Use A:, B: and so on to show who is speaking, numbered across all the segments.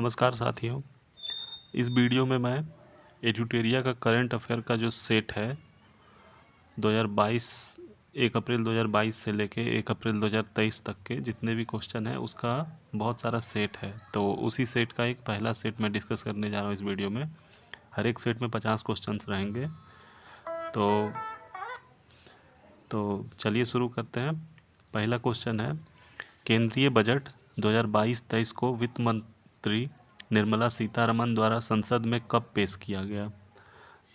A: नमस्कार साथियों। इस वीडियो में मैं एजुटेरिया का करंट अफेयर का जो सेट है 2022 1 अप्रैल 2022 से लेके 1 अप्रैल 2023 तक के जितने भी क्वेश्चन है उसका बहुत सारा सेट है, तो उसी सेट का एक पहला सेट मैं डिस्कस करने जा रहा हूँ इस वीडियो में। हर एक सेट में 50 क्वेश्चंस रहेंगे। तो चलिए शुरू करते हैं। पहला क्वेश्चन है, केंद्रीय बजट 2022-23 को वित्त मंत्री निर्मला सीतारमण द्वारा संसद में कब पेश किया गया?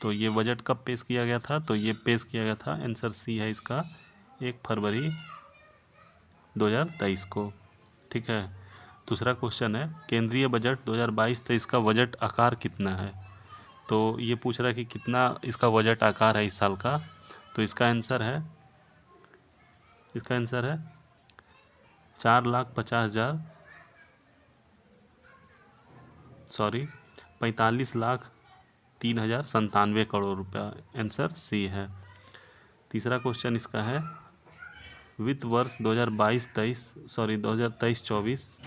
A: तो ये बजट कब पेश किया गया था? तो ये पेश किया गया था, आंसर सी है इसका, 1 फरवरी 2023 को। ठीक है। दूसरा क्वेश्चन है, केंद्रीय बजट 2022-23 का बजट आकार कितना है? तो ये पूछ रहा है कि कितना इसका बजट आकार है इस साल का। तो इसका आंसर है 4,50,000 सॉरी 45,03,97 करोड़ रुपया। आंसर सी है। तीसरा क्वेश्चन इसका है, वित्त वर्ष 2023-24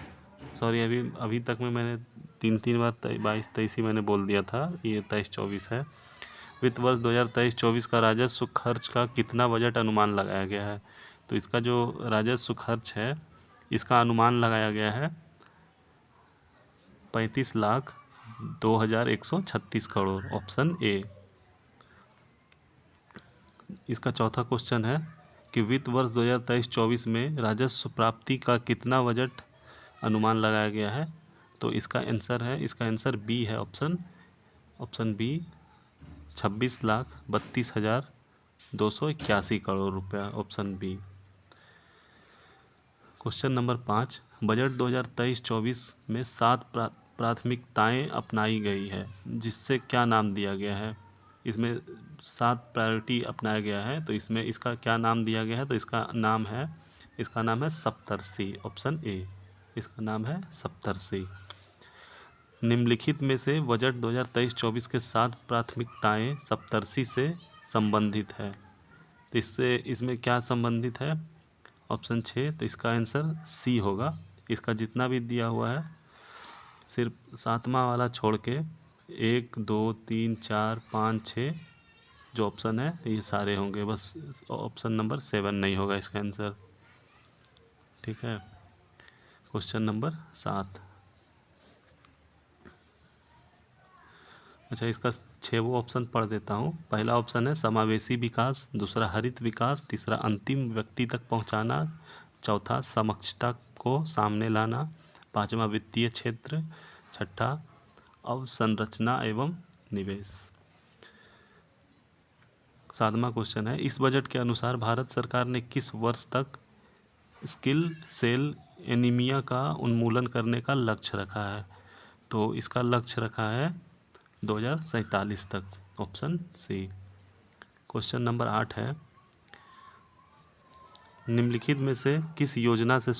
A: सॉरी अभी तक में मैंने तीन बार 22-23 ही मैंने बोल दिया था, ये 23-24 है। वित्त वर्ष 2023-24 का राजस्व खर्च का कितना बजट अनुमान लगाया गया है? तो इसका जो राजस्व खर्च है इसका अनुमान लगाया गया है 35,02,136 करोड़, ऑप्शन ए। इसका चौथा क्वेश्चन है कि वित्त वर्ष 2023-24 में राजस्व प्राप्ति का कितना बजट अनुमान लगाया गया है? तो इसका आंसर बी है, ऑप्शन बी, 26,32,281 करोड़ रुपया, option B. Question number 5, budget 2023-24 में 7 प्राथमिकताएं अपनाई गई है, जिससे क्या नाम दिया गया है? इसमें 7 प्रायोरिटी अपनाया गया है, तो इसमें इसका क्या नाम दिया गया है? तो इसका नाम है सप्तर्षि, ऑप्शन ए। इसका नाम है सप्तर्षि। निम्नलिखित में से बजट 2023-24 के 7 प्राथमिकताएं सप्तर्षि से संबंधित है, तो इसमें क्या संबंधित है? ऑप्शन 6, तो इसका आंसर सी होगा। इसका जितना भी दिया हुआ है सिर्फ 7वां वाला छोड़ के 1, 2, 3, 4, 5, 6 जो ऑप्शन है ये सारे होंगे, बस ऑप्शन नंबर 7 नहीं होगा इसका आंसर। ठीक है। क्वेश्चन नंबर 7, अच्छा इसका 6 वो ऑप्शन पढ़ देता हूँ। पहला ऑप्शन है समावेशी विकास, दूसरा हरित विकास, तीसरा अंतिम व्यक्ति तक पहुँचाना, चौथा समक्षता को सामने लाना, पांचवा वित्तीय क्षेत्र, छठा अवसंरचना एवं निवेश। 7वां क्वेश्चन है, इस बजट के अनुसार भारत सरकार ने किस वर्ष तक स्किल सेल एनीमिया का उन्मूलन करने का लक्ष्य रखा है? तो इसका लक्ष्य रखा है 2047 तक, ऑप्शन सी। क्वेश्चन नंबर 8 है, निम्नलिखित में से किस योजना की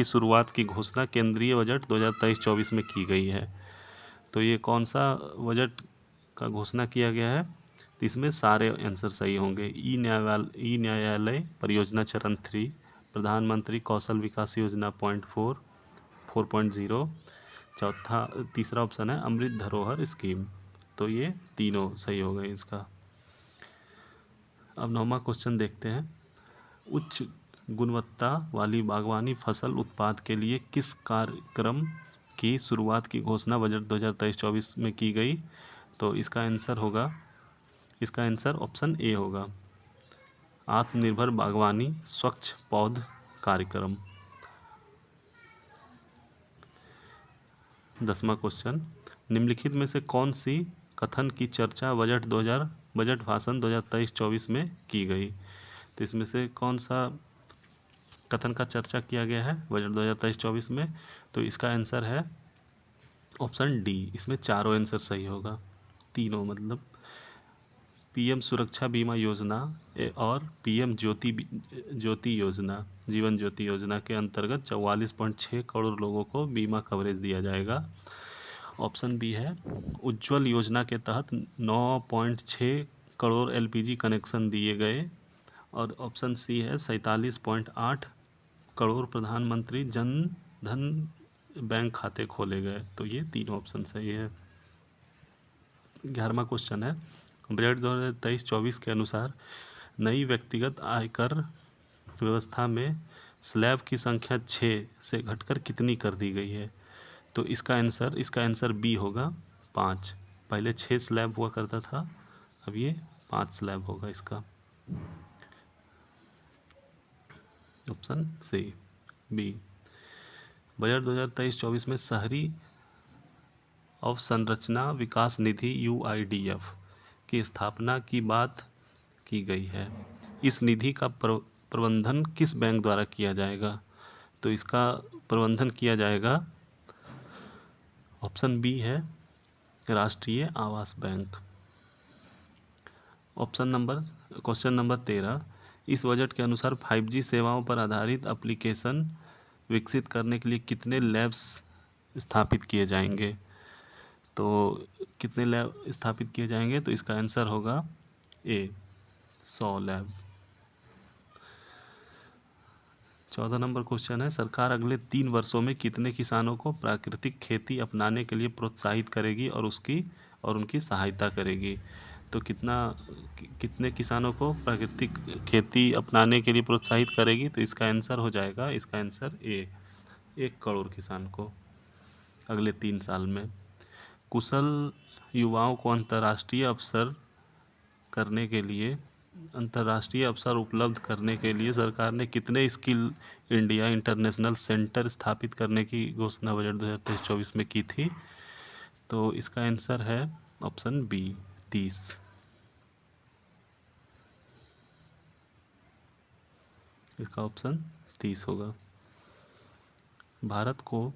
A: शुरुआत की घोषणा केंद्रीय बजट 2023-24 में की गई है? तो ये कौन सा बजट का घोषणा किया गया है? तो इसमें सारे आंसर सही होंगे। ई न्यायालय परियोजना चरण 3, प्रधानमंत्री कौशल विकास योजना पॉइंट 4.0, तीसरा ऑप्शन है अमृत धरोहर स्कीम। तो ये तीनों सही हो गए इसका। अब 9वां क्वेश्चन देखते हैं, उच्च गुणवत्ता वाली बागवानी फसल उत्पाद के लिए किस कार्यक्रम की शुरुआत की घोषणा बजट 2023-24 में की गई? तो इसका आंसर ऑप्शन ए होगा, आत्मनिर्भर बागवानी स्वच्छ पौध कार्यक्रम। 10वां क्वेश्चन, निम्नलिखित में से कौन सी कथन की चर्चा बजट भाषण 2023-24 में की गई? तो इसमें से कौन सा कथन का चर्चा किया गया है बजट 2023-24 में? तो इसका आंसर है ऑप्शन डी। इसमें चारों आंसर सही होगा, तीनों मतलब पीएम सुरक्षा बीमा योजना और पीएम ज्योति योजना, जीवन ज्योति योजना के अंतर्गत 44.6 करोड़ लोगों को बीमा कवरेज दिया जाएगा। ऑप्शन बी है, उज्ज्वल योजना के तहत 9.6 करोड़ एलपीजी कनेक्शन दिए गए। और ऑप्शन सी है 47.8 करोड़ प्रधानमंत्री जन धन बैंक खाते खोले गए। तो ये तीन ऑप्शन सही है। 11वां क्वेश्चन है, बजट 2023-24 के अनुसार नई व्यक्तिगत आयकर व्यवस्था में स्लैब की संख्या 6 से घटकर कितनी कर दी गई है? तो इसका आंसर बी होगा 5। पहले 6 स्लैब हुआ करता था, अब ये 5 स्लैब होगा इसका। Option C B. बजट 2023-24 में शहरी अवसंरचना विकास निधि यूआईडीएफ की स्थापना की बात की गई है। इस निधि का प्रबंधन किस बैंक द्वारा किया जाएगा? तो इसका प्रबंधन किया जाएगा, ऑप्शन बी है, राष्ट्रीय आवास बैंक। क्वेश्चन नंबर 13, इस बजट के अनुसार 5G सेवाओं पर आधारित एप्लीकेशन विकसित करने के लिए कितने लैब्स स्थापित किए जाएंगे? तो कितने लैब स्थापित किए जाएंगे? तो इसका आंसर होगा ए 100 लैब। 14 नंबर क्वेश्चन है, सरकार अगले 3 वर्षों में कितने किसानों को प्राकृतिक खेती अपनाने के लिए प्रोत्साहित करेगी और उनकी सहायता करेगी? तो कितने किसानों को प्राकृतिक खेती अपनाने के लिए प्रोत्साहित करेगी? तो इसका आंसर हो जाएगा, इसका आंसर ए 1 करोड़ किसान को अगले 3 साल में। कुशल युवाओं को अंतर्राष्ट्रीय अवसर उपलब्ध करने के लिए सरकार ने कितने स्किल इंडिया इंटरनेशनल सेंटर स्थापित करने की घोषणा बजट 2023-24 में की थी? तो इसका आंसर है ऑप्शन बी 30। इसका ऑप्शन 30 होगा। भारत को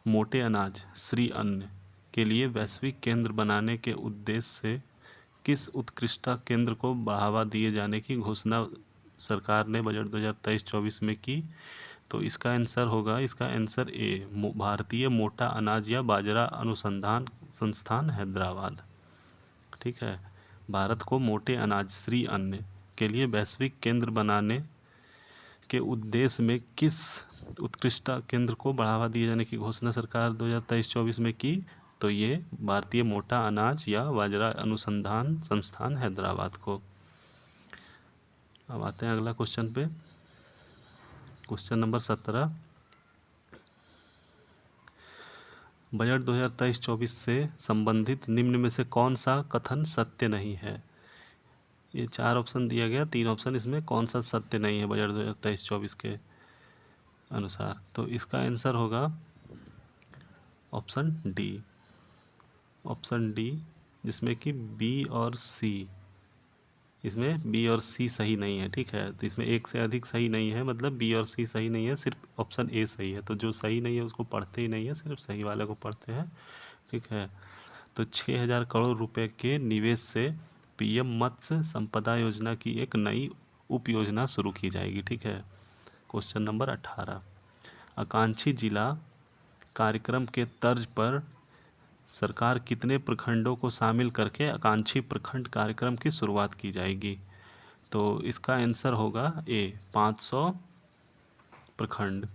A: मोटे अनाज श्री अन्न के लिए वैश्विक केंद्र बनाने के उद्देश्य से किस उत्कृष्टता केंद्र को बढ़ावा दिए जाने की घोषणा सरकार ने बजट 2023-24 में की? तो इसका आंसर ए भारतीय मोटा अनाज या बाजरा अनुसंधान संस्थान हैदराबाद। ठीक है, भारत को मोटे अनाज श्री अन्न के लिए वैश्विक केंद्र बनाने के उद्देश्य में किस उत्कृष्टता केंद्र को बढ़ावा दिए जाने की घोषणा सरकार 2023-24 में की? तो ये भारतीय मोटा अनाज या बाजरा अनुसंधान संस्थान हैदराबाद को। अब आते हैं अगला क्वेश्चन पे। क्वेश्चन नंबर 17, बजट 2023-24 से संबंधित निम्न में से कौन सा कथन सत्य नहीं है? ये 4 ऑप्शन दिया गया, 3 ऑप्शन, इसमें कौन सा सत्य नहीं है बजट 2023-24 के अनुसार? तो इसका आंसर होगा ऑप्शन डी, जिसमें कि बी और सी, इसमें बी और सी सही नहीं है। ठीक है, तो इसमें एक से अधिक सही नहीं है, मतलब बी और सी सही नहीं है, सिर्फ ऑप्शन ए सही है। तो जो सही नहीं है उसको पढ़ते ही नहीं है, सिर्फ सही वाले को पढ़ते हैं। ठीक है, तो 6,000 करोड़ रुपए के निवेश से पीएम मत्स्य संपदा योजना की एक नई उप योजना शुरू की जाएगी। ठीक है। क्वेश्चन नंबर 18, आकांक्षी जिला कार्यक्रम के तर्ज पर सरकार कितने प्रखंडों को शामिल करके आकांक्षी प्रखंड कार्यक्रम की शुरुआत की जाएगी? तो इसका आंसर होगा ए 500 प्रखंड।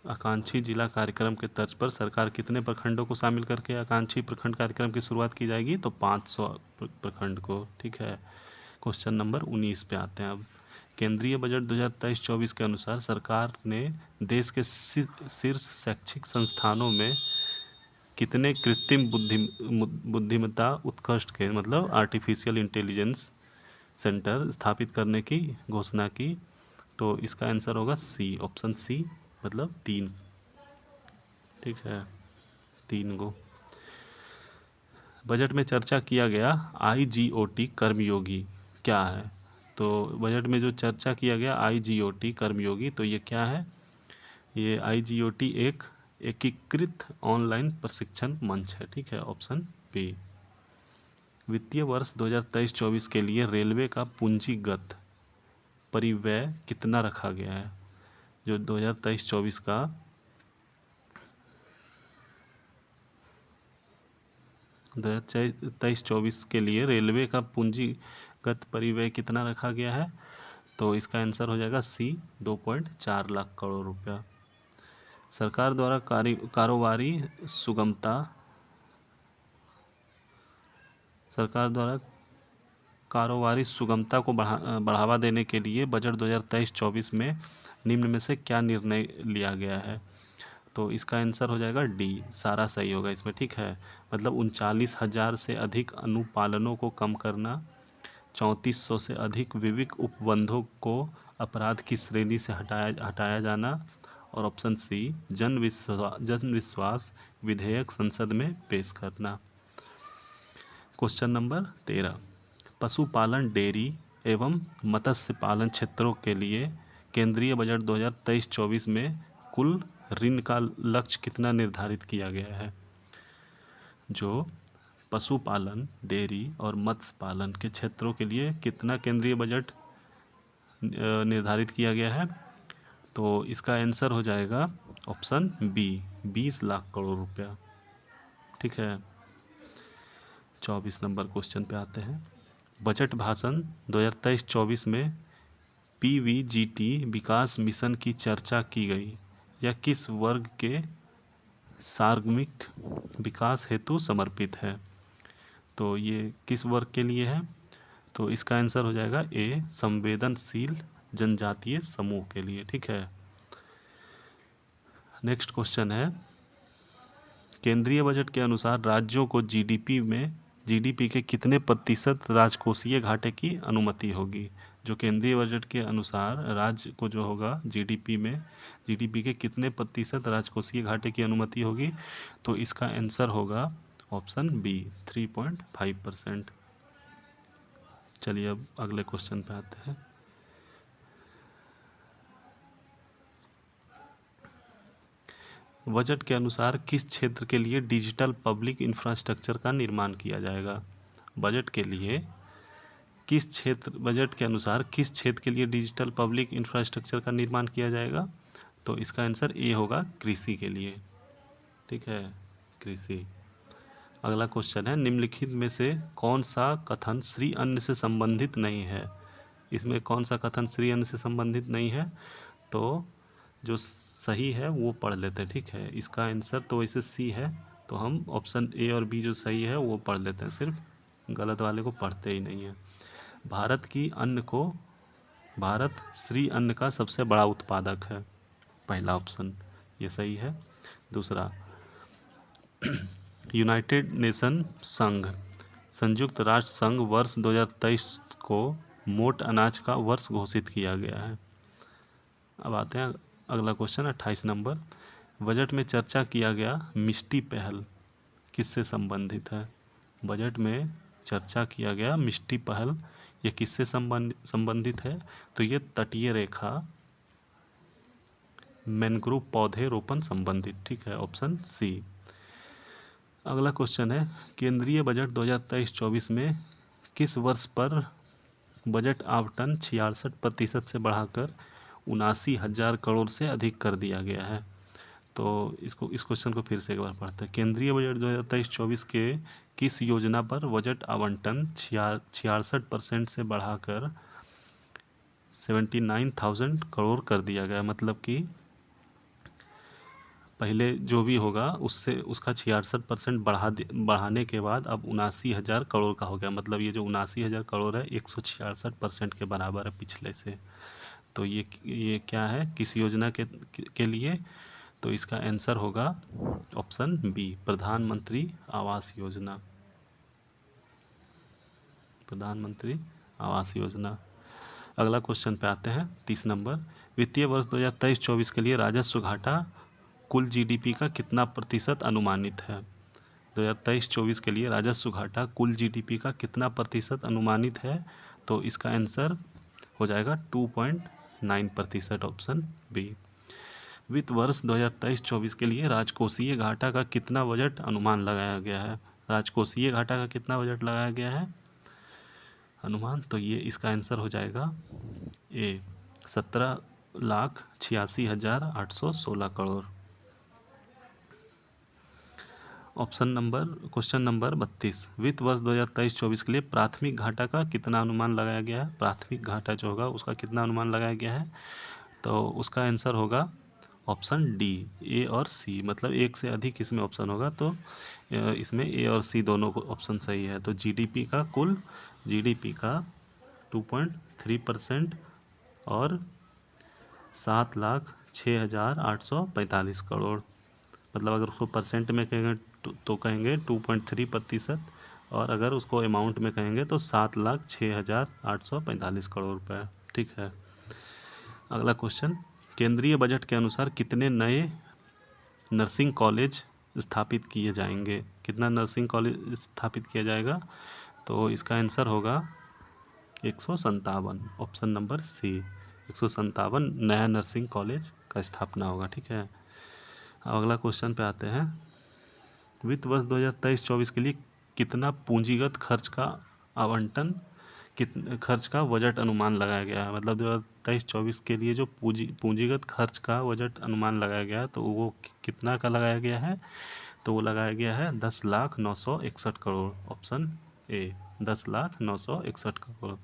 A: आकांक्षी जिला कार्यक्रम के तर्ज पर सरकार कितने प्रखंडों को शामिल करके आकांक्षी प्रखंड कार्यक्रम की शुरुआत की जाएगी? तो 500 प्रखंड को। ठीक है, क्वेश्चन नंबर 19 पे आते हैं अब। केंद्रीय बजट 2023-24 के अनुसार सरकार ने देश के शीर्ष शैक्षिक संस्थानों में कितने कृत्रिम बुद्धिमत्ता उत्कृष्ट के, मतलब आर्टिफिशियल इंटेलिजेंस सेंटर स्थापित करने की घोषणा की? तो इसका आंसर होगा सी, ऑप्शन सी, मतलब 3। ठीक है, 3 गो। बजट में चर्चा किया गया IGOT कर्मयोगी क्या है? तो बजट में जो चर्चा किया गया IGOT कर्मयोगी, तो ये क्या है? ये IGOT एक एकीकृत ऑनलाइन प्रशिक्षण मंच है। ठीक है, ऑप्शन बी। वित्तीय वर्ष 2023-24 के लिए रेलवे का पूंजीगत परिव्यय कितना रखा गया है? जो 2023-24 का 2023-24 के लिए रेलवे का पूंजीगत परिव्यय कितना रखा गया है? तो इसका आंसर हो जाएगा सी 2.4 लाख करोड़ रुपया। सरकार द्वारा कारोबारी सुगमता सरकार द्वारा कारोबारी सुगमता को बढ़ावा देने के लिए बजट 2023-24 में निम्न में से क्या निर्णय लिया गया है? तो इसका आंसर हो जाएगा डी, सारा सही होगा इसमें, ठीक है। मतलब 39,000 से अधिक अनुपालनों को कम करना, 3400 से अधिक विविक उपबंधों को अपराध की श्रेणी से हटाया जाना, और ऑप्शन सी जन विश्वास विधेयक संसद में पेश करना। क्वेश्चन नंबर 13, पशुपालन, डेयरी एवं मत्स्य पालन क्षेत्रों के लिए केंद्रीय बजट 2023-24 में कुल ऋण का लक्ष्य कितना निर्धारित किया गया है? जो पशुपालन, डेयरी और मत्स्य पालन के क्षेत्रों के लिए कितना केंद्रीय बजट निर्धारित किया गया है? तो इसका आंसर हो जाएगा ऑप्शन बी, 20 लाख करोड़ रुपया, ठीक है। 24 नंबर क्वेश्चन पे आते हैं। बजट भाषण 2023-24 में पीवीजीटी विकास मिशन की चर्चा की गई। यह किस वर्ग के सार्वजनिक विकास हेतु समर्पित है? तो ये किस वर्ग के लिए है? तो इसका आंसर हो जाएगा ए, संवेदनशील जनजातीय समूह के लिए, ठीक है। नेक्स्ट क्वेश्चन है, केंद्रीय बजट के अनुसार राज्यों को जीडीपी के कितने प्रतिशत राजकोषीय घाटे की अनुमति होगी? जो केंद्रीय बजट के अनुसार राज्य को जो होगा जीडीपी के कितने प्रतिशत राजकोषीय घाटे की अनुमति होगी? तो इसका आंसर होगा ऑप्शन बी, 3.5%। चलिए अब अगले क्वेश्चन पे आते हैं। बजट के अनुसार किस क्षेत्र के लिए डिजिटल पब्लिक इंफ्रास्ट्रक्चर का निर्माण किया जाएगा? बजट के अनुसार किस क्षेत्र के लिए डिजिटल पब्लिक इंफ्रास्ट्रक्चर का निर्माण किया जाएगा? तो इसका आंसर ए होगा, कृषि के लिए, ठीक है, कृषि। अगला क्वेश्चन है, निम्नलिखित में से कौन सा कथन श्री अन्न से संबंधित नहीं है? इसमें कौन सा कथन श्री अन्न से संबंधित नहीं है? तो जो सही है वो पढ़ लेते हैं, ठीक है। इसका आंसर तो वैसे सी है, तो हम ऑप्शन ए और बी जो सही है वो पढ़ लेते हैं, सिर्फ गलत वाले को पढ़ते ही नहीं है। भारत श्री अन्न का सबसे बड़ा उत्पादक है, पहला ऑप्शन, ये सही है। दूसरा, यूनाइटेड नेशन संयुक्त राष्ट्र संघ वर्ष 2023 को मोट अनाज का वर्ष घोषित किया गया है। अब आते हैं अगला क्वेश्चन, 28 नंबर, बजट में चर्चा किया गया मिष्टी पहल किससे संबंधित है? बजट में चर्चा किया गया मिष्टी पहल, ये किससे संबंधित है? तो ये तटीय रेखा मैंग्रोव पौधे रोपण संबंधित, ठीक है, ऑप्शन सी। अगला क्वेश्चन है, केंद्रीय बजट 2023-24 में किस वर्ष पर बजट आवंटन 66% से बढ़ाकर 79,000 करोड़ से अधिक कर दिया गया है? तो इस क्वेश्चन को फिर से एक बार पढ़ते हैं। केंद्रीय बजट 2023-24 के किस योजना पर बजट आवंटन 66% से बढ़ाकर 79,000 करोड़ कर दिया गया? मतलब कि पहले जो भी होगा उससे उसका 66% बढ़ाने के बाद अब 79,000 करोड़ का हो गया। मतलब ये जो 79,000 करोड़ है 166% के बराबर है पिछले से। तो ये क्या है, किस योजना के लिए? तो इसका आंसर होगा ऑप्शन बी, प्रधानमंत्री आवास योजना, प्रधानमंत्री आवास योजना। अगला क्वेश्चन पे आते हैं, 30 नंबर, वित्तीय वर्ष 2023-24 के लिए राजस्व घाटा कुल जीडीपी का कितना प्रतिशत अनुमानित है? 2023-24 के लिए राजस्व घाटा कुल जीडीपी का कितना प्रतिशत अनुमानित है? तो इसका आंसर हो जाएगा 2.9%, ऑप्शन बी। वित्त वर्ष 2023-24 के लिए राजकोषीय घाटा का कितना बजट अनुमान लगाया गया है? राजकोषीय घाटा का कितना बजट लगाया गया है अनुमान? तो ये इसका आंसर हो जाएगा ए, 17,86,816 करोड़। क्वेश्चन नंबर 32, वित्त वर्ष 2023-24 के लिए प्राथमिक घाटा का कितना अनुमान लगाया गया है? प्राथमिक घाटा जो होगा उसका कितना अनुमान लगाया गया है? तो उसका आंसर होगा ऑप्शन डी, ए और सी, मतलब एक से अधिक इसमें ऑप्शन होगा तो इसमें ए और सी दोनों को ऑप्शन सही है। तो जीडीपी का 2.3% और 7,06,845 करोड़, मतलब अगर उसको परसेंट में कहेंगे तो कहेंगे 2.3%, और अगर उसको अमाउंट में कहेंगे तो 7,06,845 करोड़ रुपए। ठीक है। अगला क्वेश्चन, केंद्रीय बजट के अनुसार कितने नए नर्सिंग कॉलेज स्थापित किए जाएंगे? कितना नर्सिंग कॉलेज स्थापित किया जाएगा? तो इसका आंसर होगा 157, ऑप्शन नंबर सी, 157 नया नर्सिंग कॉलेज का स्थापना होगा। ठीक है। अब अगला क्वेश्चन पे आते हैं, वित्त वर्ष 2023-24 के लिए कितना पूंजीगत खर्च का आवंटन, खर्च का बजट अनुमान लगाया गया है? मतलब 2023-24 के लिए जो पूंजीगत खर्च का बजट अनुमान लगाया गया है तो वो कितना का लगाया गया है? तो वो लगाया गया है 10,09,61 करोड़, ऑप्शन ए, 10,09,61 करोड़।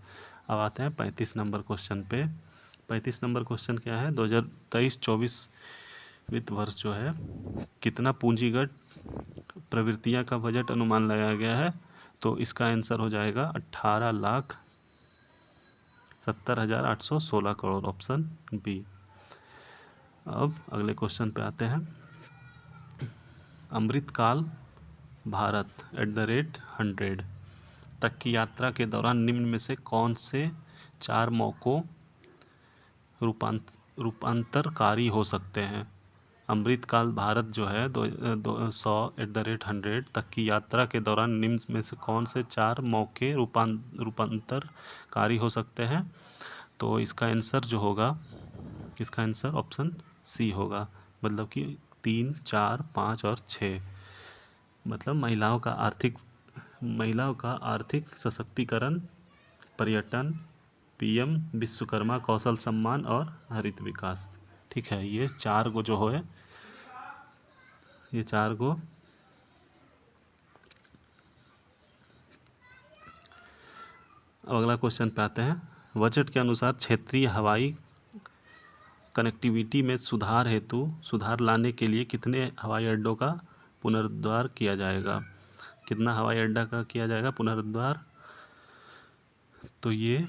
A: अब आते हैं 35 नंबर क्वेश्चन पे। 35 नंबर क्वेश्चन क्या है, 2023-24 वित्त वर्ष जो है कितना पूंजीगत प्रवृत्तियां का बजट अनुमान लगाया गया है? तो इसका आंसर हो जाएगा 18,70,816 करोड़, ऑप्शन बी। अब अगले क्वेश्चन पे आते हैं, अमृतकाल भारत @100 तक की यात्रा के दौरान निम्न में से कौन से 4 मौकों रूपांतरकारी हो सकते हैं? अमृतकाल भारत जो है 100 तक की यात्रा के दौरान निम्न में से कौन से 4 मौके रूपांतरकारी हो सकते हैं? तो इसका आंसर जो होगा, इसका आंसर ऑप्शन सी होगा, मतलब कि 3, 4, 5 और 6, मतलब महिलाओं का आर्थिक सशक्तिकरण, पर्यटन, पीएम विश्वकर्मा कौशल सम्मान और हरित विकास। ठीक है, ये 4 को जो है, ये 4 को अब अगला क्वेश्चन पे आते हैं, बजट के अनुसार क्षेत्रीय हवाई कनेक्टिविटी में सुधार लाने के लिए कितने हवाई अड्डों का पुनरुद्धार किया जाएगा? कितना हवाई अड्डा का किया जाएगा पुनरुद्धार? तो ये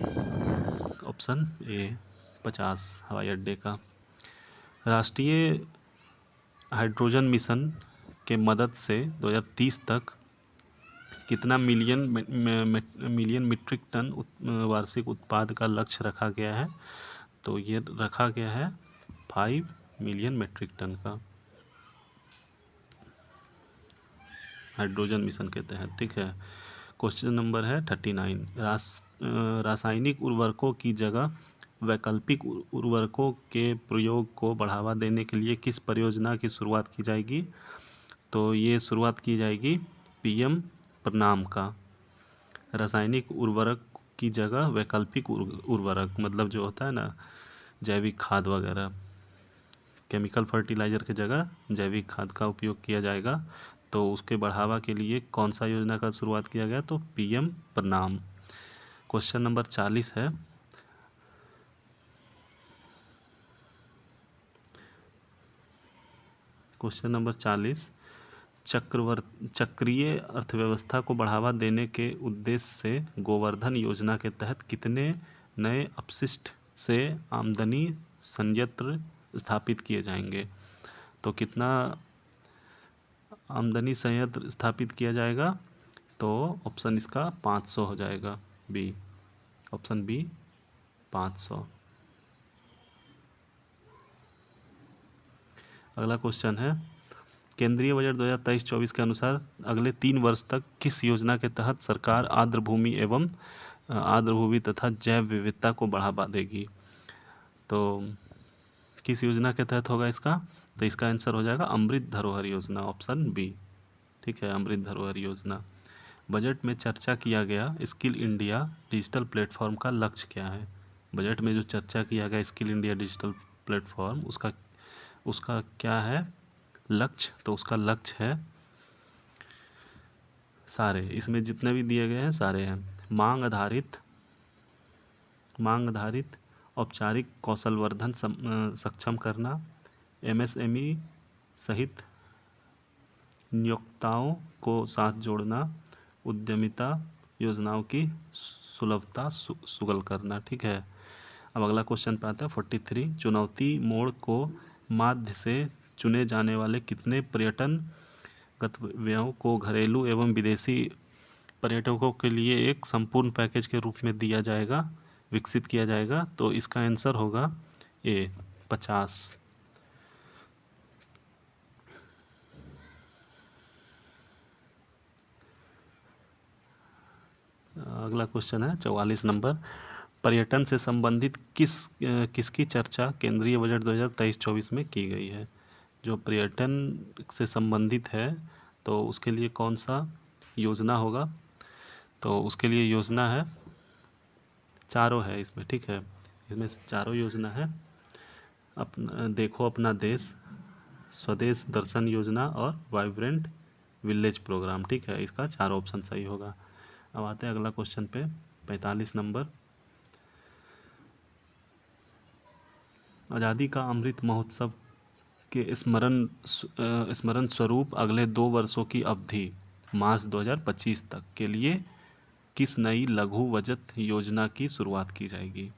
A: ऑप्शन ए, 50 हवाई अड्डे का। राष्ट्रीय हाइड्रोजन मिशन के मदद से 2030 तक कितना मिलियन मीट्रिक टन वार्षिक उत्पाद का लक्ष्य रखा गया है? तो ये रखा गया है 5 मिलियन मीट्रिक टन का, हाइड्रोजन मिशन के तहत। ठीक है। क्वेश्चन नंबर है 39, रासायनिक उर्वरकों की जगह वैकल्पिक उर्वरकों के प्रयोग को बढ़ावा देने के लिए किस परियोजना की शुरुआत की जाएगी? तो ये शुरुआत की जाएगी पीएम प्रणाम का। रासायनिक उर्वरक की जगह वैकल्पिक उर्वरक, मतलब जो होता है ना, जैविक खाद वगैरह, केमिकल फर्टिलाइज़र की जगह जैविक खाद का उपयोग किया जाएगा। तो उसके बढ़ावा के लिए कौन सा योजना का शुरुआत किया गया? तो पीएम प्रणाम। क्वेश्चन नंबर 40 है, क्वेश्चन नंबर 40, चक्रीय अर्थव्यवस्था को बढ़ावा देने के उद्देश्य से गोवर्धन योजना के तहत कितने नए अपशिष्ट से आमदनी संयंत्र स्थापित किए जाएंगे? तो कितना आमदनी संयंत्र स्थापित किया जाएगा? तो ऑप्शन इसका 500 हो जाएगा, बी, ऑप्शन बी 500। अगला क्वेश्चन है, केंद्रीय बजट 2023-24 के अनुसार अगले 3 वर्ष तक किस योजना के तहत सरकार आर्द्र भूमि तथा जैव विविधता को बढ़ावा देगी? तो किस योजना के तहत होगा इसका? तो इसका आंसर हो जाएगा अमृत धरोहर योजना, ऑप्शन बी। ठीक है, अमृत धरोहर योजना। बजट में चर्चा किया गया स्किल इंडिया डिजिटल प्लेटफॉर्म का लक्ष्य क्या है? बजट में जो चर्चा किया गया स्किल इंडिया डिजिटल प्लेटफॉर्म, उसका क्या है लक्ष्य? तो उसका लक्ष्य है, सारे इसमें जितने भी दिए गए हैं सारे हैं, मांग आधारित औपचारिक कौशलवर्धन सक्षम करना, एमएसएमई सहित नियोक्ताओं को साथ जोड़ना, उद्यमिता योजनाओं की सुलभता सुगल करना। ठीक है। अब अगला क्वेश्चन पे आता है 43। चुनौती मोड़ को माध्य से चुने जाने वाले कितने पर्यटन गंतव्यों को घरेलू एवं विदेशी पर्यटकों के लिए एक संपूर्ण पैकेज के रूप में दिया जाएगा, विकसित किया जाएगा? तो इसका आंसर होगा ए 50। अगला क्वेश्चन है 44 नंबर। पर्यटन से संबंधित किसकी चर्चा केंद्रीय बजट 2023-24 में की गई है? जो पर्यटन से संबंधित है तो उसके लिए कौन सा योजना होगा? तो उसके लिए योजना है, चारों है इसमें। ठीक है, इसमें चारों योजना है। अपना देखो अपना देश, स्वदेश दर्शन योजना और वाइब्रेंट विलेज प्रोग्राम। ठीक है, इसका चारों ऑप्शन सही होगा। अब आते हैं अगला क्वेश्चन पे 45 नंबर। आज़ादी का अमृत महोत्सव के स्मरण स्वरूप अगले 2 वर्षों की अवधि मार्च 2025 तक के लिए किस नई लघु बचत योजना की शुरुआत की जाएगी?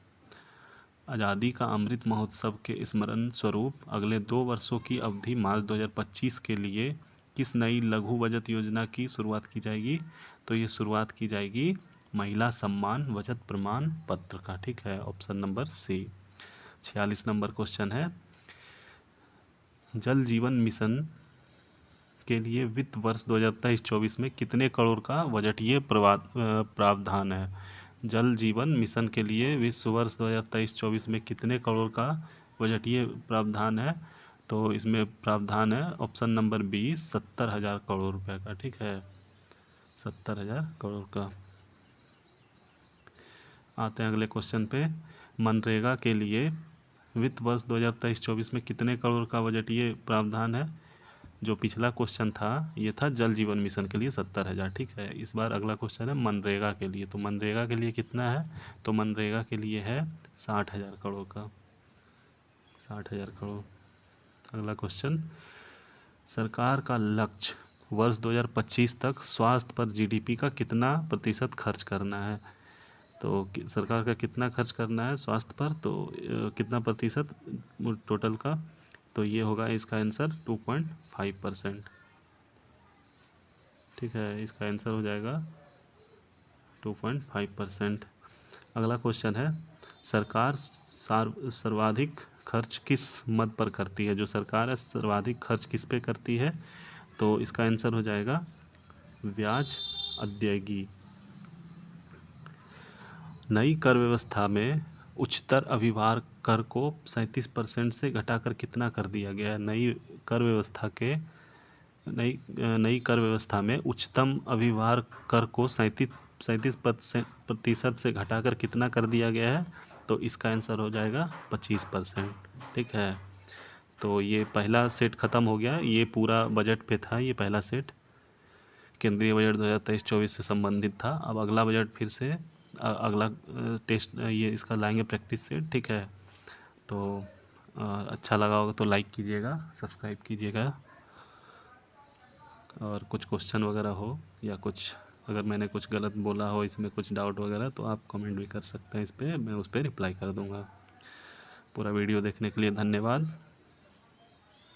A: आज़ादी का अमृत महोत्सव के स्मरण स्वरूप अगले 2 वर्षों की अवधि मार्च 2025 के लिए किस नई लघु बचत योजना की शुरुआत की जाएगी? तो ये शुरुआत की जाएगी महिला सम्मान बचत प्रमाण पत्र का। ठीक है, ऑप्शन नंबर सी। 46 नंबर क्वेश्चन है, जल जीवन मिशन के लिए वित्त वर्ष 2023-24 में कितने करोड़ का बजटीय प्रावधान है? जल जीवन मिशन के लिए वित्त वर्ष 2023-24 में कितने करोड़ का बजटीय प्रावधान है? तो इसमें प्रावधान है ऑप्शन नंबर बी 70,000 करोड़ रुपए का। ठीक है, 70,000 करोड़ का। आते हैं अगले क्वेश्चन पे। मनरेगा के लिए वित्त वर्ष 2023-24 में कितने करोड़ का बजटीय प्रावधान है? जो पिछला क्वेश्चन था ये था जल जीवन मिशन के लिए 70,000। ठीक है, इस बार अगला क्वेश्चन है मनरेगा के लिए। तो मनरेगा के लिए कितना है? तो मनरेगा के लिए है 60,000 करोड़ का, 60,000 करोड़। अगला क्वेश्चन, सरकार का लक्ष्य वर्ष 2025 तक स्वास्थ्य पर जीडीपी का कितना प्रतिशत खर्च करना है? तो सरकार का कितना खर्च करना है स्वास्थ्य पर? तो कितना प्रतिशत टोटल का? तो ये होगा इसका आंसर 2.5%। ठीक है, इसका आंसर हो जाएगा 2.5%। अगला क्वेश्चन है, सरकार सर्वाधिक खर्च किस मद पर करती है? जो सरकार है सर्वाधिक खर्च किस पे करती है? तो इसका आंसर हो जाएगा ब्याज अदायगी। नई कर व्यवस्था में उच्चतर अधिभार कर को 37% से घटाकर कितना कर दिया गया है? नई कर व्यवस्था में उच्चतम अधिभार कर को 37% से घटाकर कितना कर दिया गया है? तो इसका आंसर हो जाएगा 25%। ठीक है, तो ये पहला सेट खत्म हो गया। ये पूरा बजट पे था, ये पहला सेट केंद्रीय बजट 2023-24 से संबंधित था। अब अगला बजट फिर से अगला टेस्ट ये इसका लाएंगे प्रैक्टिस सेट। ठीक है, तो अच्छा लगा होगा तो लाइक कीजिएगा, सब्सक्राइब कीजिएगा, और कुछ क्वेश्चन वगैरह हो या कुछ अगर मैंने कुछ गलत बोला हो, इसमें कुछ डाउट वगैरह, तो आप कमेंट भी कर सकते हैं इस पर, मैं उस पर रिप्लाई कर दूँगा। पूरा वीडियो देखने के लिए धन्यवाद।